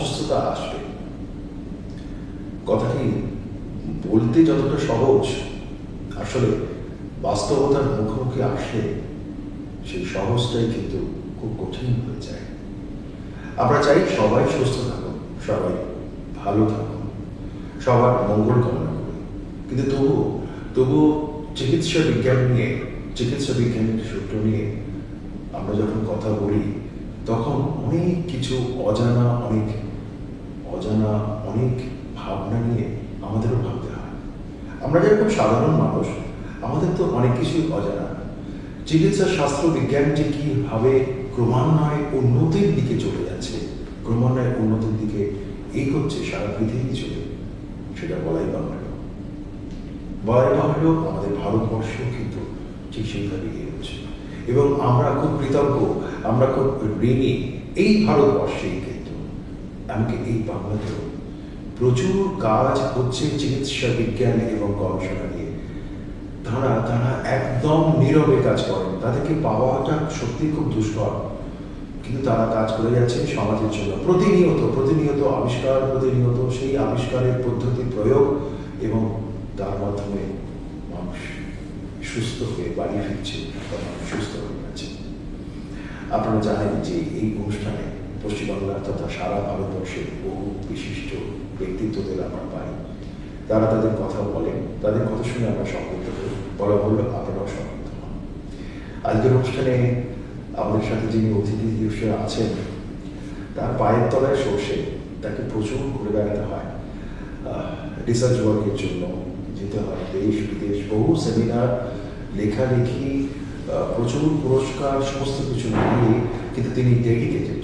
অসুস্থতা আসবে। কথাটি বলতে যতটা সহজ, আসলে বাস্তবতার মুখোমুখি আসলে সেই সহজটাই কিন্তু খুব কঠিন হয়ে যায়। আমরা চাই সবাই সুস্থ থাকুন, সবাই ভালো থাকুন, সবার মঙ্গল কামনা করি, কিন্তু তবুও চিকিৎসা বিজ্ঞানের সূত্র নিয়ে আমরা যখন কথা বলি, তখন অনেক কিছু অজানা অনেক ভাবনা নিয়ে আমাদেরও ভাবতে হয়। আমরা যেরকম সাধারণ মানুষ, আমাদের তো অনেক কিছুই অজানা। চিকিৎসা শাস্ত্র বিজ্ঞান যে কিভাবে ক্রমান্বয়ে উন্নতির দিকে চলে যাচ্ছে, ক্রমান্বয়ে উন্নতির দিকে এগোচ্ছে সারা পৃথিবী জুড়ে, সেটা বলাই বাহুল্য। আমাদের ভারতবর্ষ কিন্তু ঠিক সেইভাবে এগোচ্ছে, এবং আমরা খুব কৃতজ্ঞ, আমরা খুব ঋণী এই ভারতবর্ষেই কিন্তু, এমনকি এই বাংলাতেও প্রচুর কাজ হচ্ছে চিকিৎসা বিজ্ঞান এবং গবেষণা নিয়ে। তারা একদম নীরবে কাজ করেন, তাদেরকে পাওয়াটা সত্যি খুব দুষ্কর, কিন্তু তারা কাজ করে যাচ্ছে সমাজের জন্য। প্রতিনিয়ত আবিষ্কার, প্রতিনিয়ত সেই আবিষ্কারের পদ্ধতি প্রয়োগ, এবং তার মাধ্যমে মানুষ সুস্থ হয়ে বাড়ি ফিরছে, সুস্থ হয়ে গেছে। আপনারা জানেন যে এই অনুষ্ঠানে পশ্চিমবাংলার তথা সারা ভারতবর্ষের বহু বিশিষ্ট ব্যক্তিত্বদের আমরা পাই। তারা তাদের কথা বলেন, তাদের কথা শুনে আমরা সম্পৃক্ত করি, বলা বললো আপনারাও সম্পৃক্ত হন। আজকের অনুষ্ঠানে আমাদের সাথে যিনি অতিথি হিসেবে আছেন, তার পায়ের তলায় সর্ষে, তাকে প্রচুর ঘুরে বেড়াতে হয়, রিসার্চ ওয়ার্কের জন্য যেতে হয় দেশ বিদেশ, বহু সেমিনার, লেখালেখি, প্রচুর পুরস্কার, সমস্ত কিছু নিয়ে, কিন্তু তিনি ডেডিকেটেড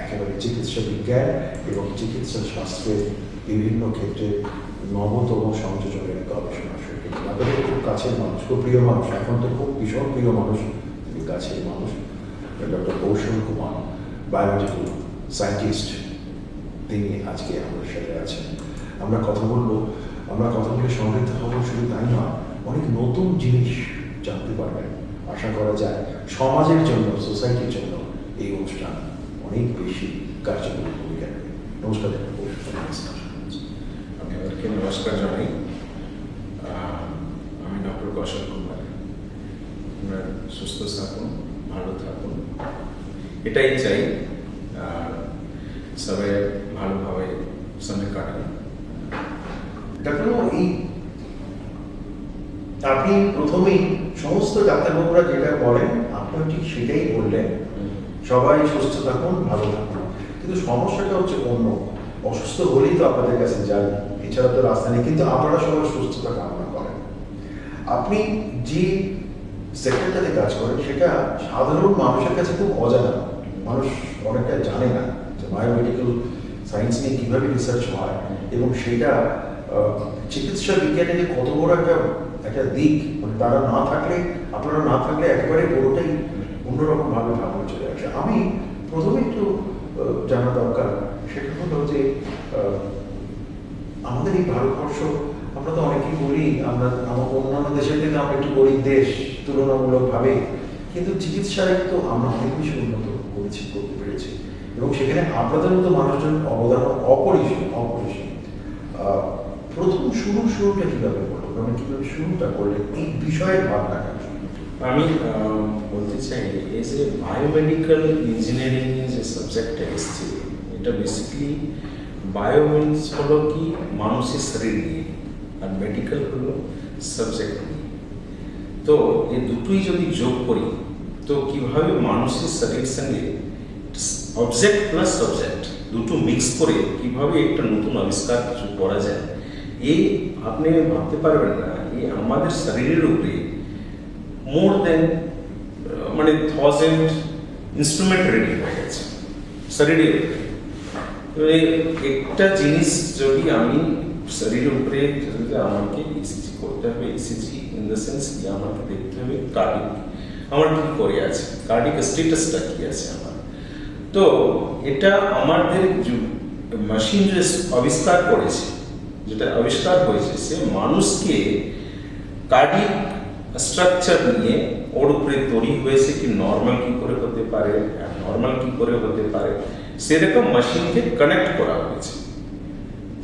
একেবারে চিকিৎসা বিজ্ঞান এবং চিকিৎসা শাস্ত্রের বিভিন্ন ক্ষেত্রে নবতম সংযোজনের গবেষণা শুরু করেছেন। আপনাদের খুব কাছের মানুষ, খুব প্রিয় মানুষ, এখন তো খুব ভীষণ প্রিয় মানুষ, তিনি কাছের মানুষ, ডক্টর কৌশল কুমার, বায়োলজিক্যাল সায়েন্টিস্ট, তিনি আজকে আমাদের সাথে আছেন। আমরা কথা বলে সমৃদ্ধ হব, শুধু তাই নয়, অনেক নতুন জিনিস জানতে পারবেন। আশা করা যায় সমাজের জন্য, সোসাইটির জন্য এই অনুষ্ঠান অনেক বেশি কার্যকরী ভূমিকা নেবে। নমস্কার। আমি আপনাকে নমস্কার জানাই। আমি ডক্টর কৌশল কুমার। আপনার সুস্থ থাকুন, ভালো থাকুন, এটাই চাই। সবাই ভালোভাবে সময় কাটান। আপনি প্রথমেই সমস্ত ডাক্তারবাবুরা যেটা বলেন, আপনিও ঠিক সেটাই বললেন, সবাই সুস্থ থাকুন, ভালো থাকুন। কিন্তু সমস্যাটা হচ্ছে অন্য, অসুস্থ হলেই তো আপনাদের কাছে যান, এছাড়া তো রাস্তা নেই, কিন্তু আপনারা সবাই সুস্থতা কামনা করেন। আপনি যে সেক্টরটাতে কাজ করেন, সেটা সাধারণ মানুষের কাছে খুব অজানা, মানুষ অনেকটা জানে না যে বায়োমেডিক্যাল সায়েন্স নিয়ে কীভাবে রিসার্চ হয়, এবং সেটা চিকিৎসা বিজ্ঞানের কত বড় একটা দিক, মানে তারা না থাকলে, আপনারা না থাকলে একেবারে পুরোটাই অন্যরকমভাবে ভাবনা চলে আসে। আমি প্রথমে একটু জানা দরকার, সেটা হলো যে আমাদের এই ভারতবর্ষ, আমরা তো অনেকেই বলি আমাদের অন্যান্য দেশের থেকে আমরা একটু গরিব দেশ তুলনামূলকভাবে, কিন্তু চিকিৎসায় তো আমরা অনেক বেশি উন্নত করতে পেরেছি, এবং সেখানে আপনাদের মতো মানুষজন অবদান অপরিসীম। প্রথম শুরুটা কিভাবে করলো, মানে কিভাবে শুরুটা করলেন এই বিষয়ের ভাবনাটা? আমি বলতে চাই, এই যে বায়োমেডিক্যাল ইঞ্জিনিয়ারিং যে সাবজেক্টটা এসছে, এটা বেসিক্যালি বায়ো মিনস হলো কি মানুষের শরীর নিয়ে, আর মেডিকেল হলো সাবজেক্ট নিয়ে। তো এই দুটোই যদি যোগ করি, তো কিভাবে মানুষের শরীরের সঙ্গে অবজেক্ট প্লাস সাবজেক্ট দুটো মিক্স করে কিভাবে একটা নতুন আবিষ্কার কিছু করা যায়, এই আপনি ভাবতে পারবেন না। এই আমাদের শরীরের উপরে মোর দেন 1000 ইনস্ট্রুমেন্ট রেডি হয়ে গেছে শরীরের উপরে। একটা জিনিস যদি আমি শরীরের উপরে, যদি আমাকে ইসিজি করতে হবে, ইসিজি ইন দ্য সেন্স কি আমাকে দেখতে হবে কার্ডিক আমার কি করে আছে, কার্ডিক স্ট্যাটাসটা কি আছে আমার। তো এটা আমাদের মেশিন যে আবিষ্কার করেছে, যেটা আবিষ্কার হয়েছে, সে মানুষকে কার্ডিক স্ট্রাকচার নিয়ে ওর উপরে তৈরি হয়েছে কি নর্মাল কি করে হতে পারে, নর্মাল কি করে হতে পারে, সেরকম মেশিনকে কানেক্ট করা হয়েছে,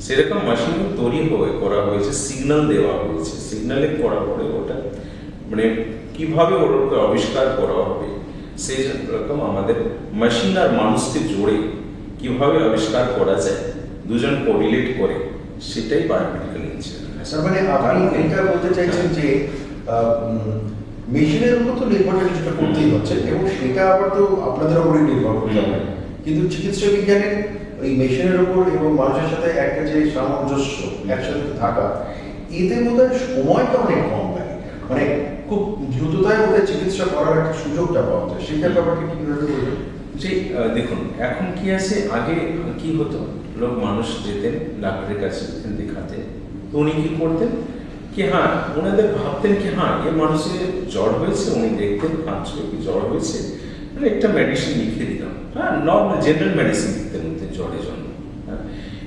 সেরকম মেশিন তৈরি করা হয়েছে, সিগন্যাল দেওয়া হয়েছে, সিগন্যালে করা পরে ওটা মানে কিভাবে ওটাকে আবিষ্কার করা হবে সেই রকম আমাদের মেশিন আর মানুষকে জোড়ে কিভাবে আবিষ্কার করা যায়, দুজন কোরিলেট করে, সেটাই বায়োমেডিক্যাল ইঞ্জিনিয়ারিং। তার মানে আপনি এটা বলতে চাইছেন যে মেশিনের উপর তো নির্ভরশীল সেটা করতেই হচ্ছে এবং সেটা আবার তো আপনাদের উপরেই নির্ভর করতে হবে, কিন্তু চিকিৎসা বিজ্ঞানের ওই মেশিনের উপর এবং মানুষের সাথে একটা যে সামঞ্জস্য একসাথে থাকা, এতে বোধহয় সময়টা অনেক কম লাগে, মানে খুব দ্রুততায় ওদের চিকিৎসা করার একটা সুযোগটা পাওয়া যায়, সেটা ব্যাপারটা কিভাবে বলবেন? যে দেখুন এখন কি আছে, আগে কি হতো, লোক মানুষ যেতেন ডাক্তারের কাছে দেখাতে, তো উনি কি করতেন কি হ্যাঁ ওনাদের ভাবতেন কি হ্যাঁ এ মানুষের জ্বর হয়েছে, উনি দেখতেন আচ্ছা কি জ্বর হয়েছে, মানে একটা মেডিসিন লিখে দিলাম, হ্যাঁ নর্মাল জেনারেল মেডিসিন লিখতেন জ্বরের জন্য, হ্যাঁ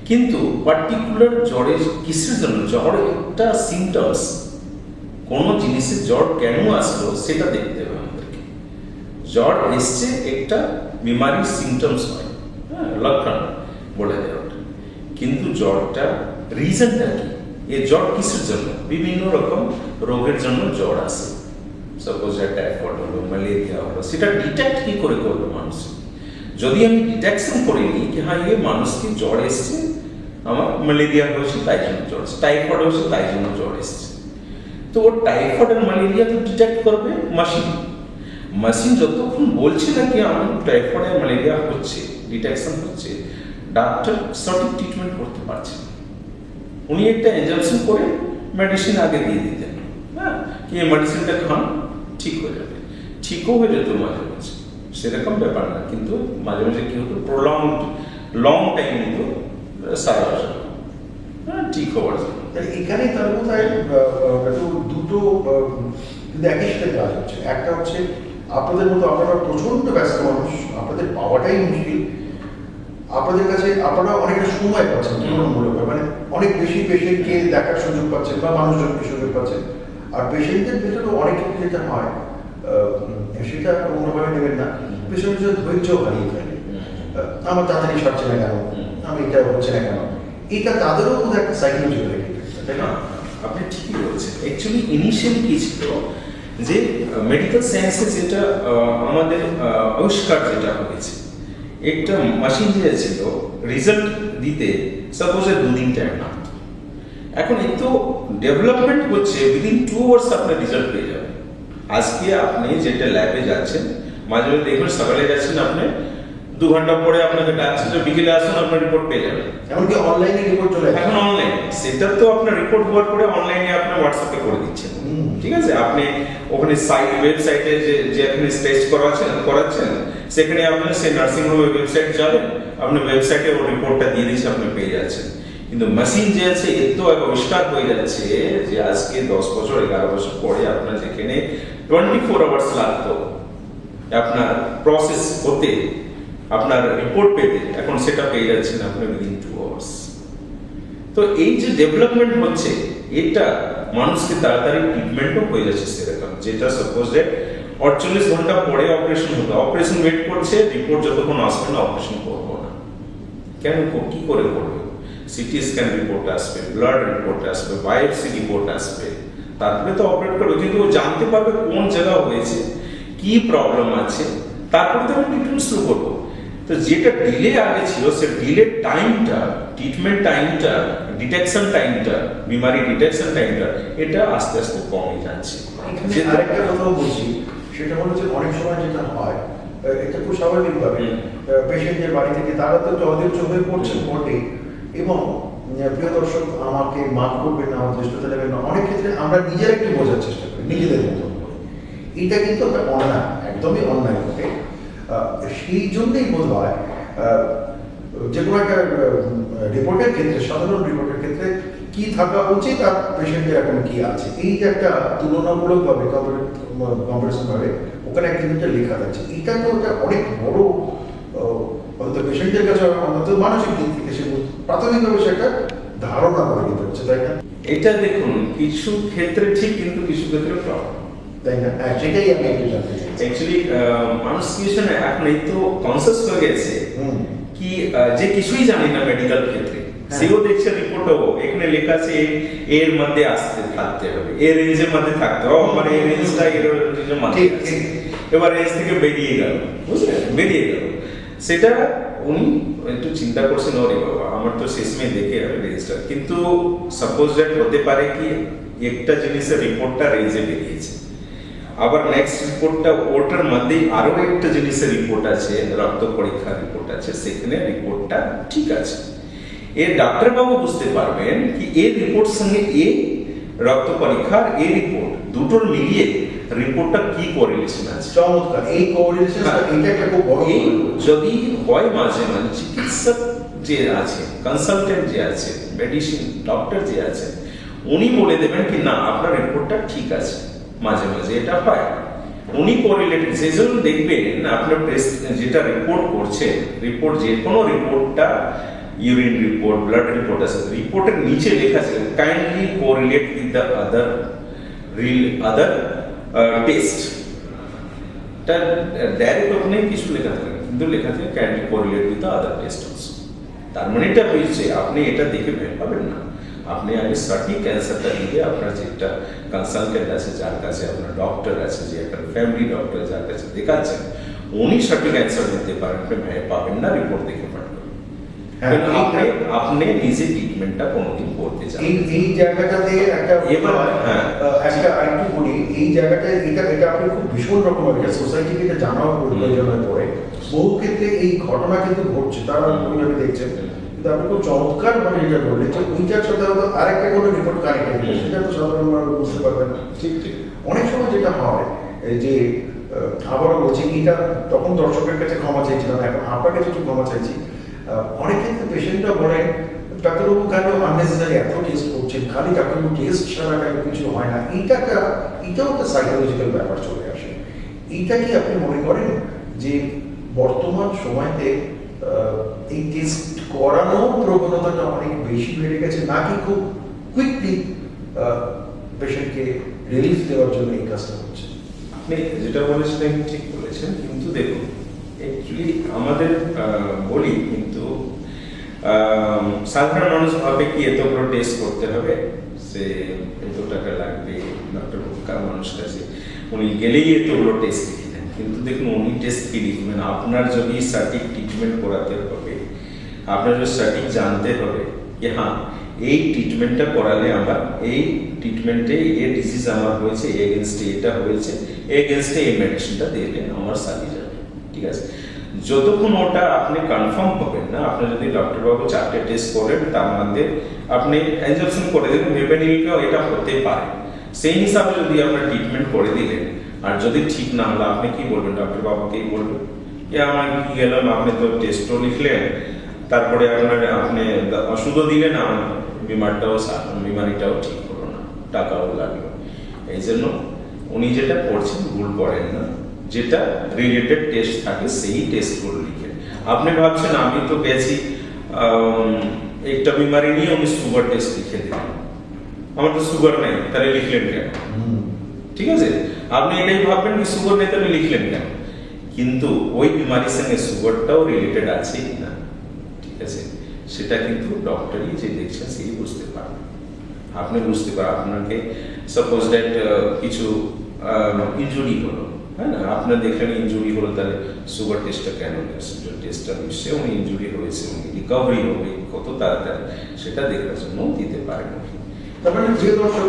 কিন্তু পার্টিকুলার জ্বরের কিসের জন্য, জ্বর একটা সিমটমস, কোনো জিনিসের জ্বর কেন আসলো সেটা দেখতে হবে আমাদেরকে। জ্বর এসছে একটা বিমারির সিমটমস হয়, হ্যাঁ লক্ষণ বলে দেয় ওটা, কিন্তু জ্বরটা রিজনটা কি, এই জ্বর কিসের জন্য, বিভিন্ন রকম রোগের জন্য জ্বর আসে, সাপোজ টাইফয়েড হলো, ম্যালেরিয়া হলো, সেটা ডিটেক্ট কি করে করবো মানুষ, যদি আমি ডিটেকশন করিনি কি হ্যাঁ এই মানুষকে জ্বর এসছে, আমার ম্যালেরিয়া হয়েছে তাই জন্য জ্বর এসছে, টাইফয়েড হয়েছে তাই জন্য জ্বর এসছে, তো ও টাইফয়েড আর ম্যালেরিয়া তো ডিটেক্ট করবে মেশিন, মেশিন যতক্ষণ বলছে না কি আমার টাইফয়েড আর ম্যালেরিয়া হচ্ছে, ডিটেকশন হচ্ছে, ডাক্তার সঠিক ট্রিটমেন্ট করতে পারছে না, উনি একটা ইনজেকশন করে মেডিসিন আগে দিয়ে দিতেন, হ্যাঁ কি এই মেডিসিনটা খান ঠিক হয়ে যাবে, ঠিকও হয়ে যেত মাঝে মাঝে, সেরকম ব্যাপার না, কিন্তু মাঝে মাঝে কি হতো প্রলংড লং টাইম নিত সারা আসা, হ্যাঁ ঠিক হওয়ার জন্য। এখানে তার মধ্যে দুটো কিন্তু একই সাথে কাজ হচ্ছে, একটা হচ্ছে আপনাদের মতো আপনারা প্রচন্ড ব্যস্ত মানুষ, আপনাদের পাওয়াটাই মুশকিল, আপনাদের কাছে আপনারা অনেকটা সময় পাচ্ছেন তুলনামূলক, মানে অনেক বেশি পেশেন্টকে দেখার সুযোগ পাচ্ছেন বা মানুষজনকে সুযোগ পাচ্ছেন, আর পেশেন্টদের ভেতরে অনেক ক্ষেত্রে যেটা হয় সেটা অন্যভাবে নেবেন না, পেশেন্টের ধৈর্য হারিয়ে ফেলে, আমার তাড়াতাড়ি সারছে না কেন, আমি এটা হচ্ছে না কেন, এটা তাদেরও বোধহয় একটা সাইকোলজি হয়ে গেছে, তাই না? আপনি ঠিকই বলছেন। অ্যাকচুয়ালি ইনিশিয়ালি কি ছিল যে মেডিকেল সায়েন্সে যেটা আমাদের আবিষ্কার যেটা হয়েছে, একটা মেশিন যে ছিল রেজাল্ট দিতে সাপোজ 2 দিন টাইম না, এখন এত ডেভেলপমেন্ট হচ্ছে উইদিন 2 আওয়ার্স আপনার রেজাল্ট পেয়ে যাবেন। আজকে আপনি যেটা ল্যাবে যাচ্ছেন, মাঝে মাঝে দেখবেন সকালে যাচ্ছেন আপনি 2 ঘন্টা পরে আপনাকে ডাকছে যে বিকেলে আসুন আপনার রিপোর্ট পেয়ে যাবেন, এমনকি অনলাইনে রিপোর্ট চলে আসে, এখন অনলাইন, সেটা তো আপনার রিপোর্ট হওয়ার পরে অনলাইনে আপনার হোয়াটসঅ্যাপে করে দিচ্ছেন, ঠিক আছে, আপনি ওখানে ওয়েবসাইটে যে আপনি টেস্ট করাচ্ছেন সেখানে আপনি সেই নার্সিং হোমের ওয়েবসাইট যাবেন, আপনি ওয়েবসাইটে ওর রিপোর্টটা দিয়ে দিচ্ছে, আপনি পেয়ে যাচ্ছেন। কিন্তু মেশিন যে আছে এত আবিষ্কার হয়ে যাচ্ছে যে আজকে 10 বছর 11 বছর পরে আপনার যেখানে 24 আওয়ার্স লাগতো আপনার প্রসেস হতে, আপনার রিপোর্ট পেতে, এখন সেটা পেয়ে যাচ্ছেন আপনি উইদিন 2 আওয়ার্স। তো এই যে ডেভেলপমেন্ট হচ্ছে, এটা মানুষকে তাড়াতাড়ি ট্রিটমেন্টও হয়ে যাচ্ছে সেরকম, যেটা সাপোজ 48 ঘন্টা পরে অপারেশন হতো, অপারেশন ওয়েট করছে, রিপোর্ট যতক্ষণ আসবে না অপারেশন করবো না, কেন কি করে করবে, সিটি স্ক্যান রিপোর্ট আসবে, ব্লাড রিপোর্ট আসবে, বায়োপসি রিপোর্ট আসবে, তারপরে তো অপারেট করবে, কিন্তু ও জানতে পারবে কোন জায়গা হয়েছে, কি প্রবলেম আছে, তারপরে তো আমি ট্রিটমেন্ট শুরু করবো। তো যেটা ডিলে আগে ছিল, সে ডিলে টাইমটা, ট্রিটমেন্ট টাইমটা, ডিটেকশন টাইমটা, বিমারি ডিটেকশন টাইমটা, এটা আস্তে আস্তে কমে যাচ্ছে। এখানে আরেকটা কথা বলছি, সেটা হলো যে অনেক সময় যেটা হয়, এটা খুব স্বাভাবিকভাবে পেশেন্টের বাড়ি থেকে তারা তো অধৈর্য হয়ে পড়ছেন বটে, এবং প্রিয় দর্শক আমাকে মাফ করবেন না, আমার চেষ্টা নেবেন না, অনেক ক্ষেত্রে আমরা নিজেরা একটু বোঝার চেষ্টা করি নিজেদের মতো করে, এটা কিন্তু একটা অন্যায়, একদমই অন্যায় ঘটে। সেই জন্যই বোধ হয় যে কোনো একটা রিপোর্টের ক্ষেত্রে, সাধারণ রিপোর্টের ক্ষেত্রে কি থাকা উচিত আর পেশেন্টের এখন কি আছে, এই যে একটা তুলনামূলকভাবে কম্পারিজন ভাবে ওখানে কিন্তু লেখা থাকছে, এটা তো একটা অনেক বড় অন্তত পেশেন্টের কাছে, অন্তত মানসিক দিক থেকে সে প্রাথমিকভাবে সেটা ধারণা করে দিতে হচ্ছে, তাই না? এটা দেখুন কিছু ক্ষেত্রে ঠিক, কিন্তু কিছু ক্ষেত্রে প্রবলেম, তাই না? সেটাই আমি একটু জানতে চাই। অ্যাকচুয়ালি মানুষ কি এখন এই তো কনসিয়াস হয়ে গেছে কি যে কিছুই জানি না মেডিকেল ক্ষেত্রে, সেও দেখছে রিপোর্টও এখানে লেখা আছে এর মধ্যে আসতে থাকতে হবে, এর রেঞ্জের মধ্যে থাকতে হবে, মানে এই রেঞ্জটা এর রেঞ্জের মধ্যে আছে। এবার রেঞ্জ থেকে বেরিয়ে গেল, বুঝলেন, বেরিয়ে গেল, সেটা উনি একটু চিন্তা করছেন, ওরে বাবা আমার তো শেষমেশ দেখে হবে রেঞ্জটা, কিন্তু সাপোজ দ্যাট হতে পারে কি একটা জিনিসের রিপোর্টটা রেঞ্জে বেরিয়েছে, আবার নেক্সট রিপোর্টটা ওটার মধ্যে আরো একটা জিনিসের রিপোর্ট আছে, রক্ত পরীক্ষার রিপোর্ট আছে, সেখানে রিপোর্টটা ঠিক আছে। এর ডাক্তারবাবু বুঝতে পারবেন কি এর রিপোর্ট সঙ্গে এই রক্ত পরীক্ষার এই রিপোর্ট দুটোর মিলিয়ে রিপোর্টটা কি কোরিলেশন আছে। চমৎকার, এই কোরিলেশন এটা একটা খুব বড়। এই যদি হয় মাঝে মাঝে চিকিৎসক যে আছে, কনসালটেন্ট যে আছে, মেডিসিন ডক্টর যে আছে, উনি বলে দেবেন কি না আপনার রিপোর্টটা ঠিক আছে, মাঝে মাঝে এটা হয়, উনি কোরিলেট, সেই জন্য দেখবেন আপনার যেটা রিপোর্ট করছে, রিপোর্ট যে কোনো রিপোর্টটা, ইউরিন রিপোর্ট, ব্লাড রিপোর্ট আছে, রিপোর্টের নিচে লেখা আছে kindly correlate with the other test. এটা ডাইরেক্ট ওখানে কিছু লেখা থাকে, কিন্তু লেখা থাকে kindly correlate with the other test also. তার মানে এটা হয়েছে আপনি এটা দেখে ভয় পাবেন না, আপনি আগে সঠিক অ্যান্সারটা দিলে আপনার যেটা কনসালটেন্ট আছে, যার কাছে আপনার ডক্টর আছে, যে একটা ফ্যামিলি ডক্টর যার কাছে দেখাচ্ছেন, উনি সঠিক অ্যান্সার দিতে পারেন, আপনি ভয় পাবেন না রিপোর্ট দেখে পারবেন। আপনি নিজে ট্রিটমেন্টটা কোনোদিন করতে চান। এই জায়গাটাতে একটা একটা আরেকটু বলি, এই জায়গাটায় এটা আপনি খুব ভীষণ রকম একটা সোসাইটিকে এটা জানাও প্রয়োজন হয়ে পড়ে। বহু ক্ষেত্রে এই ঘটনা কিন্তু ঘটছে, তারা ওইভাবে দেখছেন, কিন্তু আপনি খুব চমৎকার ভাবে যেটা বললেন যে ওইটার সাথে হয়তো আরেকটা কোনো রিপোর্ট কানেক্টেড, সেটা তো সাধারণ মানুষ বুঝতে পারবেন না। ঠিক ঠিক। অনেক সময় যেটা হয় যে আবারও বলছি, এটা তখন দর্শকের কাছে ক্ষমা চাইছিলাম, এখন আপনার কাছে একটু ক্ষমা চাইছি। অনেক ক্ষেত্রে পেশেন্টরা বলেন ডাক্তারবাবু কেন আননেসেসারি এত টেস্ট করছেন, খালি ডাক্তারবাবু টেস্ট ছাড়া কেন কিছু হয় না, এটাও একটা সাইকোলজিক্যাল ব্যাপার চলে আসে। এইটা কি আপনি মনে করেন যে বর্তমান সময়তে এই টেস্ট করানোর প্রবণতাটা অনেক বেশি বেড়ে গেছে, নাকি খুব কুইকলি পেশেন্টকে রিলিফ দেওয়ার জন্য এই কাজটা হচ্ছে? আপনি যেটা বলেছেন ঠিক বলেছেন, কিন্তু দেখুন অ্যাকচুয়ালি আমাদের বলি কিন্তু সাধারণ মানুষ ভাবে কি এতগুলো টেস্ট করতে হবে, সে এত টাকা লাগবে, ডক্টর মানুষ কাছে উনি গেলেই এতগুলো টেস্ট লিখে দেন, কিন্তু দেখুন উনি টেস্ট কি লিখবেন, আপনার যদি সঠিক ট্রিটমেন্ট করাতে হবে, আপনার যদি সঠিক জানতে হবে যে হ্যাঁ এই ট্রিটমেন্টটা করালে আমার এই ট্রিটমেন্টে এই ডিজিজ আমার হয়েছে, এগেনস্টে এটা হয়েছে, এগেনস্টে এই মেডিসিনটা দিলে আমার সাথে যাবে, ঠিক আছে। যতক্ষণ ওটা আপনি কনফার্ম হবেন না, আপনি যদি ডক্টরবাবু 4টে টেস্ট করেন, তার মধ্যে আপনি অ্যাবজর্পশন করে দেবেন ভেবে নিলেও এটা হতে পারে, সেই হিসাবে যদি আপনার ট্রিটমেন্ট করে দিলেন, আর যদি ঠিক না হলো আপনি কি বলবেন, ডক্টরবাবুকেই বলবেন যে আমার কি গেলাম, আপনি তো টেস্টও লিখলেন, তারপরে আপনি ওষুধও দিলেন, আমার বিমারিটাও ঠিক হলো না, টাকাও লাগলো। এই জন্য উনি যেটা করছেন ভুল করেন না, যেটা রিলেটেড টেস্ট থাকে সেই টেস্টগুলো লিখেন। আপনি ভাবছেন আমি তো গেছি একটা বিমারি নিয়ে উনি সুগার টেস্ট লিখে দিলেন, আমার তো সুগার নেই, তাহলে লিখলেন কেন? ঠিক আছে, আপনি এটাই ভাববেন কি সুগার নেই তাহলে লিখলেন কেন, কিন্তু ওই বিমারির সঙ্গে সুগারটাও রিলেটেড আছে কিনা, ঠিক আছে, সেটা কিন্তু ডক্টরই যে দেখছেন সেই বুঝতে পারবেন। আপনি বুঝতে পারেন আপনাকে সাপোজ দ্যাট কিছু ইনজুরি হলো, হ্যাঁ না, আপনার দেখলেন ইনজুরি হলো, তাহলে সুগার টেস্টটা কেন টেস্টটা নিশ্চয়ই উনি ইনজুরি হয়েছে, উনি রিকভারি হবে কত তাড়াতাড়ি সেটা দেখার জন্য দিতে পারেন। তার মানে যে দর্শক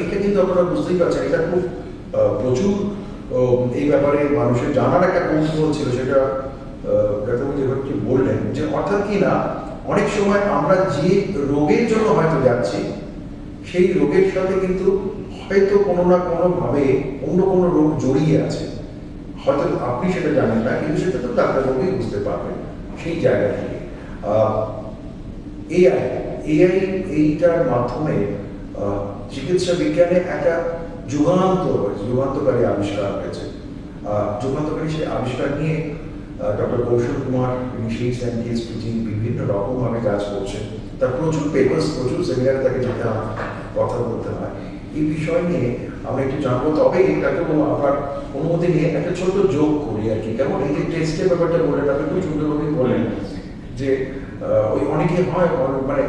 এইটা কিন্তু আপনারা বুঝতেই পারছেন, এটা খুব প্রচুর এই ব্যাপারে মানুষের জানার একটা কৌতূহল ছিল, সেটা ডাক্তারবাবু যেভাবে বললেন যে অর্থাৎ কি না, অনেক সময় আমরা যে রোগের জন্য হয়তো যাচ্ছি, সেই রোগের সাথে কিন্তু হয়তো কোনো না কোনো ভাবে অন্য কোনো রোগ জড়িয়ে আছে, হয়তো আপনি সেটা জানেন না, কিন্তু সেটা তো ডাক্তারবাবুই বুঝতে পারবেন। সেই জায়গা থেকে এআই এইটার মাধ্যমে চিকিৎসা বিজ্ঞানে একটা যুগান্তকারী আবিষ্কার হয়েছে। যুগান্তকারী সেই আবিষ্কার নিয়ে ডক্টর কৌশল কুমার সেই সায়েন্টিস্ট যিনি বিভিন্ন রকমভাবে কাজ করছেন, তার প্রচুর পেপার্স, প্রচুর সেমিনারে তাকে যেতে হয়, কথা বলতে হয়। এই বিষয় নিয়ে আমরা একটু জানবো, তবে এটাকে আপনার অনুমতি নিয়ে একটা ছোট যোগ করি আর কি, কেমন এই যে টেস্টের ব্যাপারটা বললেন, আপনি খুব সুন্দরভাবে বললেন যে ওই অনেকে হয় মানে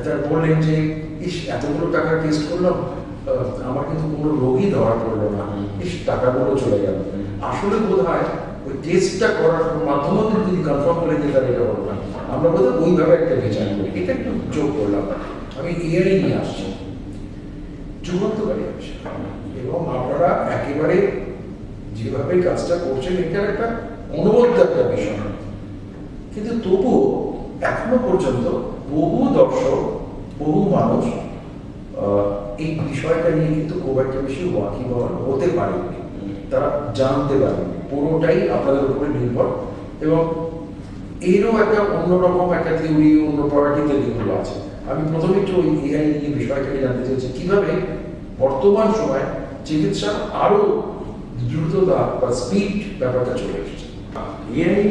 তারা বললেন যে ইস এতগুলো টাকা টেস্ট করলাম, আমার কিন্তু কোনো রোগই ধরা পড়লো না, ইস টাকাগুলো চলে গেল। আসলে বোধ হয় ওই টেস্টটা করার মাধ্যমেও যদি কনফার্ম করে যে তারা এটা হলো না, আমরা বোধ হয় ওইভাবে একটা বিচার করি। এটা একটু যোগ করলাম। আমি এআই নিয়ে আসছি, যুগান্তকারী আসছে, এবং আপনারা একেবারে যেভাবে কাজটা করছেন এটার একটা অনবদ্য একটা বিষয়। কিন্তু তবুও এখনো পর্যন্ত বহু দর্শক, বহু মানুষ এই বিষয়টা নিয়ে কিন্তু খুব একটা বেশি ওয়াকিবহাল হতে পারেনি, তারা জানতে পারেনি। পুরোটাই আপনাদের উপরে নির্ভর, এবং এরও একটা অন্যরকম একটা থিওরি, অন্য প্রপার্টিতে যেগুলো আছে। আমি প্রথমে একটু ওই এআই নিয়ে বিষয়টাকে জানতে চাইছি, কিভাবে বর্তমান সময় চিকিৎসা আরো দ্রুততা বা স্পিড ব্যাপারটা চলে এসেছে। এআই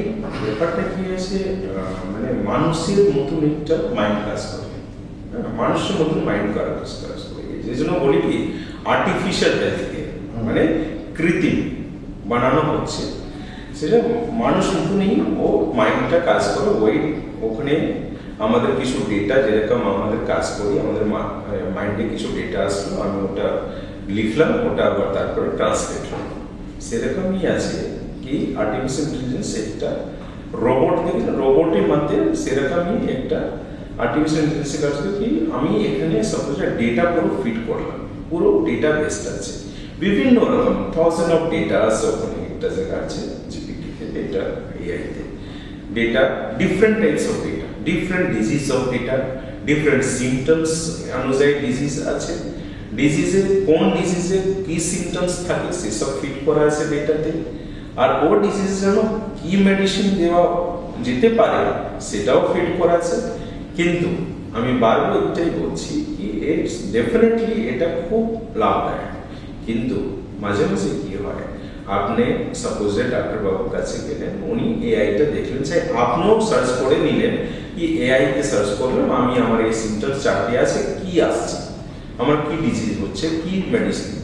ব্যাপারটা কি আছে, মানে মানুষের মতন একটা মাইন্ড কাজ করে, মানুষের মতন মাইন্ড কাজ করে, যে জন্য বলি কি আর্টিফিশিয়াল থেকে মানে কৃত্রিম বানানো হচ্ছে, সেটা মানুষ মতনই ও মাইন্ডটা কাজ করে। ওখানে আমাদের কিছু ডেটা, যেরকম আমাদের কাজ করি, আমাদের মাইন্ডে কিছু ডেটা আসলো, আমি ওটা লিখলাম, ওটা আবার তারপরে ট্রান্সলেট হলো। সেরকমই আছে কি আর্টিফিশিয়াল ইন্টেলিজেন্স একটা রোবট দেখে, রোবটের মধ্যে সেরকমই একটা আর্টিফিশিয়াল ইন্টেলিজেন্সের কাজ করে কি আমি এখানে সাপোজ ডেটা পুরো ফিট করলাম, পুরো ডেটা বেসড আছে, বিভিন্ন রকম 1000 অফ ডেটা আছে ওখানে একটা জায়গা আছে জিপিটিতে, ডেটা এআইতে data, different types of data, different disease of data, different symptoms অনুযায়ী ডিজিজ আছে, ডিজিজে কোন ডিজিজে কি সিমটমস থাকে সেসব ফিট করা আছে ডেটাতে, আর ও ডিজিজ যেন কি মেডিসিন দেওয়া যেতে পারে সেটাও ফিট করা আছে। কিন্তু আমি বারবার এটাই বলছি কি ডেফিনেটলি এটা খুব লাভদায়ক, কিন্তু মাঝে মাঝে কি হয়, আপনি সাপোজ ডাক্তার বাবুর কাছে গেলেন, উনি এআইটা দেখলেন, চাই আপনিও সার্চ করে নিলেন কি এআইতে সার্চ করলাম আমি আমার এই সিমটমস চারটি আছে, কি আসছে, আমার কি ডিজিজ হচ্ছে, কি মেডিসিন,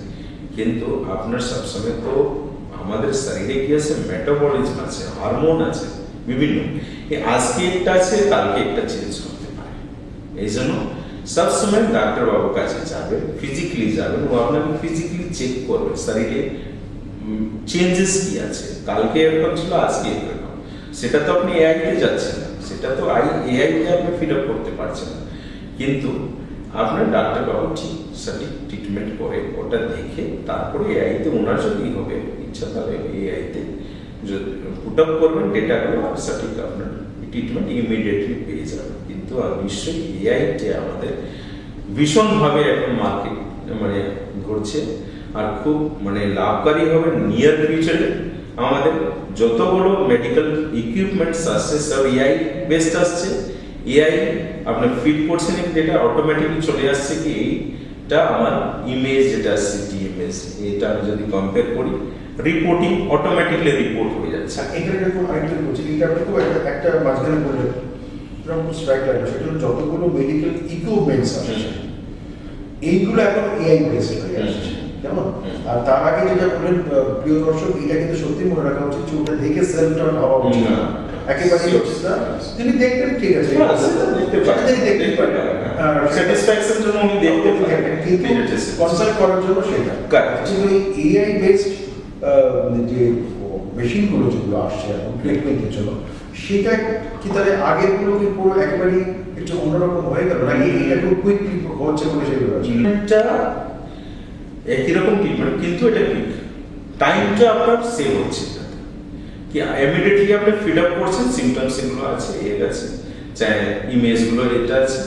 কিন্তু আপনার সবসময় তো আমাদের শরীরে কি আছে, মেটাবলিজম আছে, হরমোন আছে বিভিন্ন, আজকে একটা আছে কালকে একটা চেঞ্জ করতে পারে। এই জন্য সবসময় ডাক্তার বাবুর কাছে যাবেন, ফিজিক্যালি যাবেন, ও আপনাকে ফিজিক্যালি চেক করবে শরীরে চেঞ্জেস কি আছে, কালকে এরকম ছিল আজকে এরকম, সেটা তো আপনি এআইতে যাচ্ছেন না, সেটা তো এআইতে আপনি ফিল আপ করতে পারছেন না, কিন্তু আপনার ডাক্তার বাবু ঠিক সঠিক ট্রিটমেন্ট করে ওটা দেখে তারপরে এআইতে ওনার যদি হবে ইচ্ছা তাহলে এআইতে পুট আপ করবেন ডেটাগুলো, আর সঠিক আপনার ট্রিটমেন্ট ইমিডিয়েটলি পেয়ে যাবে। কিন্তু নিশ্চয়ই এআইতে আমাদের ভীষণভাবে এখন মার্কেট মানে ঘুরছে, আর খুব মানে লাভকারী হবে নিয়ার ফিউচারে। আমাদের যতগুলো মেডিকেল ইকুইপমেন্টস আসছে সব এআই বেসড আসছে, এআই আপনি ফিট করছেন ডেটা অটোমেটিকলি চলে আসছে কি এইটা আমার ইমেজ যেটা আসছে টিএমএস, এটা আমি যদি কম্পেয়ার করি রিপোর্টিং অটোমেটিকলি রিপোর্ট হয়ে যাচ্ছে। এখানে যখন আরেকটা বলছি, এটা আপনাকে একটা মাঝখানে বললেন স্ট্রাইক লাগবে, সেটা হলো যতগুলো মেডিকেল ইকুইপমেন্টস আছে এইগুলো এখন এআই বেসড হয়ে আসছে, কেমন? আর তার আগে যেটা বললেন প্রিয় দর্শক, এটা কিন্তু সত্যি মনে রাখা উচিত যে ওটা দেখে সেলফ টার্ন হওয়া উচিত না, একেবারে উচিত না। তিনি দেখবেন ঠিক আছে, দেখতে পারেন, স্যাটিসফ্যাকশন জন্য উনি দেখতে পারেন, কিন্তু কনসাল্ট করার জন্য সেটা কিন্তু এই এআই বেসড যে মেশিনগুলো যেগুলো আসছে এখন ট্রিটমেন্টের জন্য, সেটা কি তাহলে আগের গুলো কি পুরো একেবারে একটু অন্যরকম হয়ে গেল, নাকি এটা খুব কুইকলি হচ্ছে বলে সেগুলো একই রকম ট্রিটমেন্ট, কিন্তু এটা কি টাইমটা আপনার সেভ হচ্ছে কি ইমিডিয়েটলি আপনি ফিড আপ করছেন, সিমটমস এগুলো আছে, এর আছে, চাই ইমেজগুলো এটা আছে,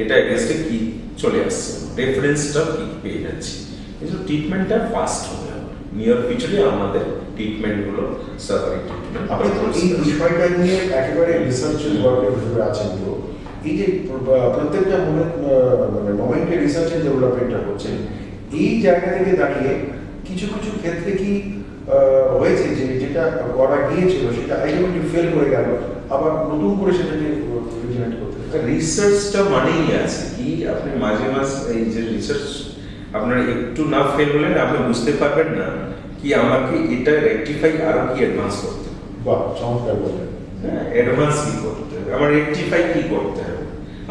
এটা এগেইনস্টে কি চলে আসছে, রেফারেন্সটা কি পেয়ে যাচ্ছে, এই যে ট্রিটমেন্টটা ফাস্ট হবে। নিয়ার ফিউচারে আমাদের ট্রিটমেন্টগুলো সার্ভারি ট্রিটমেন্ট। আপনি তো এই বিষয়টা নিয়ে একেবারে রিসার্চের ওয়ার্কের ভিতরে আছেন, তো এই যে প্রত্যেকটা মোমেন্টে রিসার্চের ডেভেলপমেন্টটা করছেন, এই জায়গা থেকে দাঁড়িয়ে কিছু কিছু ক্ষেত্রে কি হয়েছে যে যেটা করা গিয়েছিল সেটা আলটিমেটলি ফেল করে গেল, আবার নতুন করে সেটাকে রিজেনারেট করতে হবে? রিসার্চটা মানেই আছে কি আপনি মাঝে মাঝে এই যে রিসার্চ আপনার একটু না ফেল হলে আপনি বুঝতে পারবেন না কি আমাকে এটা রেকটিফাই আরো কি অ্যাডভান্স করতে হবে। বাহ, চমৎকার বললেন। হ্যাঁ, অ্যাডভান্স কি করতে হবে, আমার রেকটিফাই কি করতে হবে,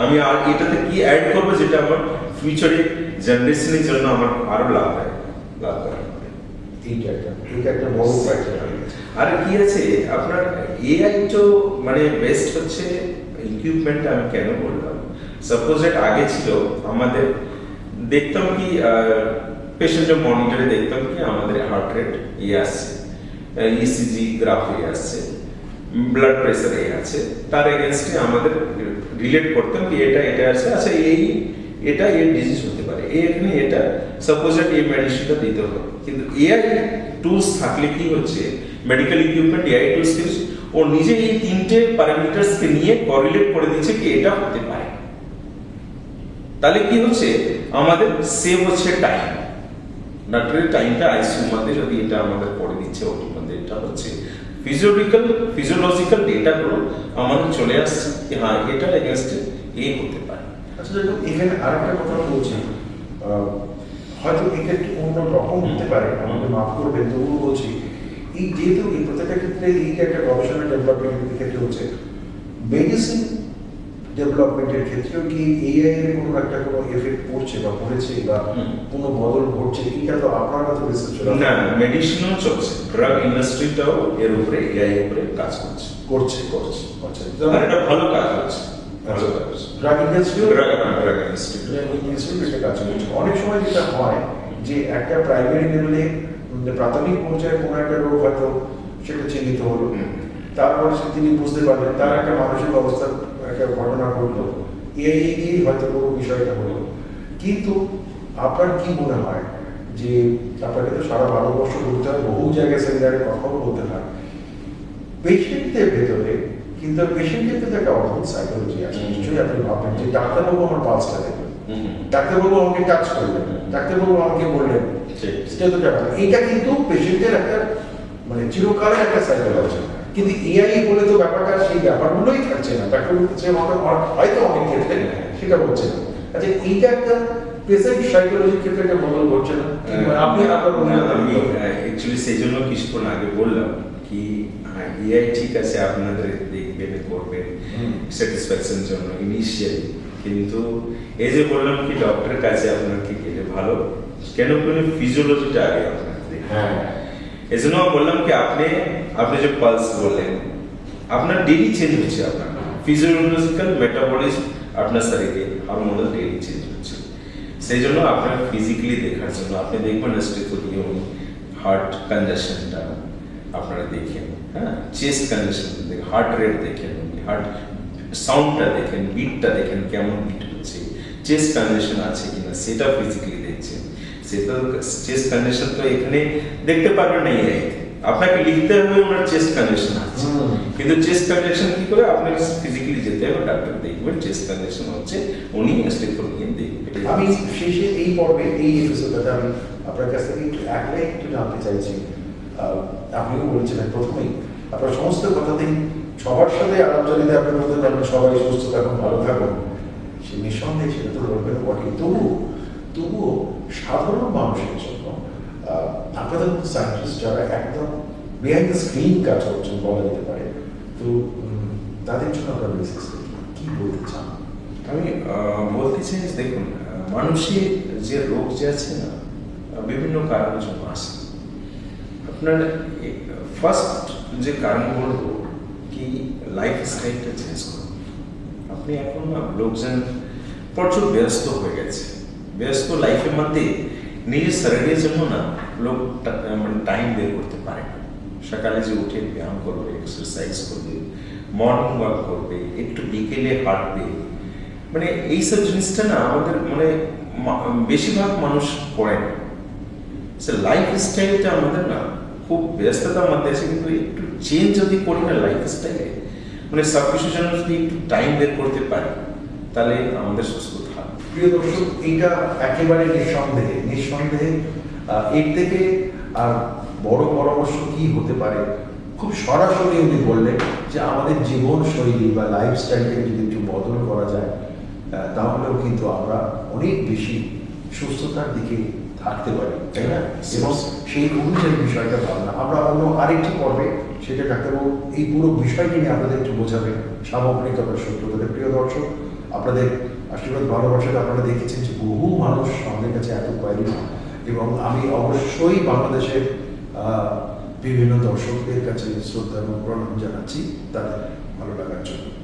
আমি আর এটাতে কি অ্যাড করবো যেটা আমার ফিউচারে জেনারেশনের জন্য আমার আরো লাভ হয়, লাভ হয়। এইটা একটা বড় ক্রাইটেরিয়া। আর কি আছে আপনার এআই তো মানে বেস্ট হচ্ছে ইকুইপমেন্ট। আমি কেন বললাম, সাপোজ এর আগে ছিল আমাদের দেখতাম কি পেশেন্টের মনিটরে দেখতাম কি আমাদের হার্ট রেট আসছে, ইসিজি গ্রাফ আসছে, ব্লাড প্রেসার আছে, তার এগেনস্টে আমাদের রিলেট করতাম কি এটা এটা আছে, আচ্ছা এটা এর ডিজিজ হতে পারে, এখানে এটা সাপোজ এই মেডিসিনটা দিতে হবে। কিন্তু এআই টুলস থাকলে কি হচ্ছে, মেডিকেল ইকুইপমেন্ট এআই টুলস ও নিজে এই তিনটে প্যারামিটারসকে নিয়ে করিলেট করে দিচ্ছে কি এটা হতে পারে। তাহলে কি হচ্ছে আমাদের সেভ হচ্ছে টাইম, ডাক্তারের টাইমটা আইসিইউ মধ্যে যদি এটা আমাদের করে দিচ্ছে, ওটির মধ্যে এটা হচ্ছে ফিজিওলজিক্যাল ডেটাগুলো আমাদের চলে আসছে কি হ্যাঁ এটার এগেনস্টে হতে পারে। আচ্ছা দেখুন, এখানে আরেকটা কথা বলছি, হয়তো এটা একটু অন্য রকম হতে পারে, আমাকে মাফ করবেন, তবুও বলছি এই যেহেতু এই প্রত্যেকটা ক্ষেত্রে এই একটা গবেষণা ডেভেলপমেন্টের ক্ষেত্রে হচ্ছে, মেডিসিন ডেভেলপমেন্টের ক্ষেত্রেও কি এআই এর কোনো একটা কোনো এফেক্ট পড়ছে বা পড়েছে বা কোনো বদল ঘটছে, এটা তো আপনারা তো রিসার্চ না মেডিসিনও চলছে, ড্রাগ ইন্ডাস্ট্রিটাও এর উপরে এআই এর উপরে কাজ করছে। আচ্ছা, আর এটা ভালো কাজ হচ্ছে, ভালো কাজ হচ্ছে। ড্রাগ ইন্ডাস্ট্রিও ড্রাগ ইন্ডাস্ট্রি এটা কাজ করছে। অনেক সময় যেটা হয় যে একটা প্রাইমারি লেভেলে প্রাথমিক পর্যায়ে কোনো একটা রোগ হয়তো সেটা চিহ্নিত হলো, তারপর তিনি বুঝতে পারলেন তার একটা মানসিক অবস্থার একটা ঘটনা ঘটলো, এই দিয়েই হয়তো পুরো বিষয়টা হলো। কিন্তু আপনার কি মনে হয় যে আপনাকে তো সারা ভারতবর্ষ ঘুরতে হয়, বহু জায়গায় সেমিনারে কথাও বলতে হয়, পেশেন্টদের ভেতরে কিন্তু পেশেন্টের কিন্তু একটা অদ্ভুত সাইকোলজি আছে, নিশ্চয়ই আপনি ভাববেন যে ডাক্তারবাবু আমার পালসটা দেখবেন, ডাক্তারবাবু আমাকে টাচ করলেন, ডাক্তারবাবু আমাকে বললেন, সেটা তো ব্যাপার। এইটা কিন্তু পেশেন্টের একটা মানে চিরকালের একটা সাইকোলজি। কিন্তু এআই বলে তো ব্যাপারটা সেই ব্যাপারগুলোই থাকছে না, ডাক্তার হচ্ছে হয়তো অনেক ক্ষেত্রে সেটা হচ্ছে না। আচ্ছা, এইটা একটা পেশেন্ট সাইকোলজির ক্ষেত্রে একটা বদল ঘটছে না, আপনি আমি অ্যাকচুয়ালি সেই জন্য কিছুক্ষণ আগে বললাম কি এআই ঠিক আছে আপনাদের দেখবেন করবেন স্যাটিসফ্যাকশন জন্য ইনিশিয়ালি, কিন্তু এই যে বললাম কি ডক্টরের কাছে আপনার কি গেলে ভালো, কেন কোনো ফিজিওলজিটা আগে আপনার হ্যাঁ, এই জন্য বললাম কি আপনি যে পালস বললেন আপনার ডেলি চেঞ্জ হচ্ছে, আপনার ফিজিওলজিক্যাল মেটাবলিজম আপনার শরীরে হরমোনাল ডেলি চেঞ্জ হচ্ছে। সেই জন্য আপনার ফিজিক্যালি দেখার জন্য আপনি দেখবেন স্টেথোস্কোপ, হার্ট কনজাশনটা আপনারা দেখেন, হ্যাঁ চেস্ট কনজাশন দেখেন, হার্ট রেট দেখেন, হার্ট সাউন্ডটা দেখেন, বিটটা দেখেন কেমন বিট হচ্ছে, চেস্ট কনজাশন আছে কিনা সেটা ফিজিক্যালি দেখছেন। সেটা চেস্ট কনজাশন তো এখানে দেখতে পারবেন না, আপনাকে লিখতে হবে ওনার চেস্ট কনজাশন আছে, কিন্তু চেস্ট কনজাশন কি করে আপনাকে ফিজিক্যালি যেতে হবে, ডাক্তার দেখবেন চেস্ট কনজাশন হচ্ছে, উনি স্টেথোস্কোপ দেখবেন। আমি শেষে এই পর্বে এই এপিসোডটাতে আমি আপনার কাছ থেকে একটু জানতে চাইছি, আপনিও বলেছিলেন প্রথমেই আপনার সমস্ত কথাতেই সবার সাথে আলাপচারিতা আপনি বলতে পারবেন সবাই সুস্থ থাকুন, ভালো থাকুন, সে নিঃসন্দেহে সেটা তো বলবেন বটে, তবুও সাধারণ মানুষের জন্য আপনাদের সায়েন্টিস্ট যারা একদম বিহাইন্ড দ্য স্ক্রিন কাজ করছেন বলা যেতে পারে, তো তাদের জন্য আপনার বেসিক্স কি বলতে চান? আমি বলতে চাই দেখুন, মানুষের যে রোগ যে আছে না বিভিন্ন কারণের জন্য আসে। আপনার ফার্স্ট যে কারণ বলবো কি লাইফ স্টাইলটা চেঞ্জ করুন। আপনি এখন না লোকজন প্রচুর ব্যস্ত হয়ে গেছে, ব্যস্ত লাইফের মধ্যে নিজের শরীরের জন্য না লোক মানে টাইম বের করতে পারে না। সকালে যে উঠে ব্যায়াম করবে, এক্সারসাইজ করবে, মর্নিং ওয়াক করবে, একটু বিকেলে হাঁটবে, মানে এইসব জিনিসটা না আমাদের মানে বেশিরভাগ মানুষ করে না। লাইফ স্টাইলটা আমাদের না খুব ব্যস্ততার মধ্যে আছে, কিন্তু একটু চেঞ্জ যদি করি না লাইফ স্টাইলে, মানে সব কিছুর জন্য যদি একটু টাইম বের করতে পারি তাহলে আমাদের সুস্থ থাকবে। প্রিয় দর্শক, এইটা একেবারে নিঃসন্দেহে এর থেকে আর বড় পরামর্শ কি হতে পারে, খুব সরাসরি উনি বললেন যে আমাদের জীবনশৈলী বা লাইফস্টাইলকে যদি একটু বদল করা যায় তাহলেও কিন্তু আমরা অনেক বেশি সুস্থতার দিকে থাকতে পারি, তাই না? এবং সেই অনুযায়ী বিষয়টা ভাবনা আমরা অন্য আরেকটি পর্বে সেটা ডাক্তারবাবু এই পুরো বিষয়টি নিয়ে আপনাদের একটু বোঝাবেন সামগ্রিকতার সত্যতাদের। প্রিয় দর্শক, আপনাদের আশীর্বাদ ভালোবাসাটা আপনারা দেখেছেন যে বহু মানুষ আমাদের কাছে এত কোয়ারি, এবং আমি অবশ্যই বাংলাদেশের বিভিন্ন দর্শকদের কাছে শ্রদ্ধা এবং প্রণাম জানাচ্ছি তাদের ভালো লাগার জন্য।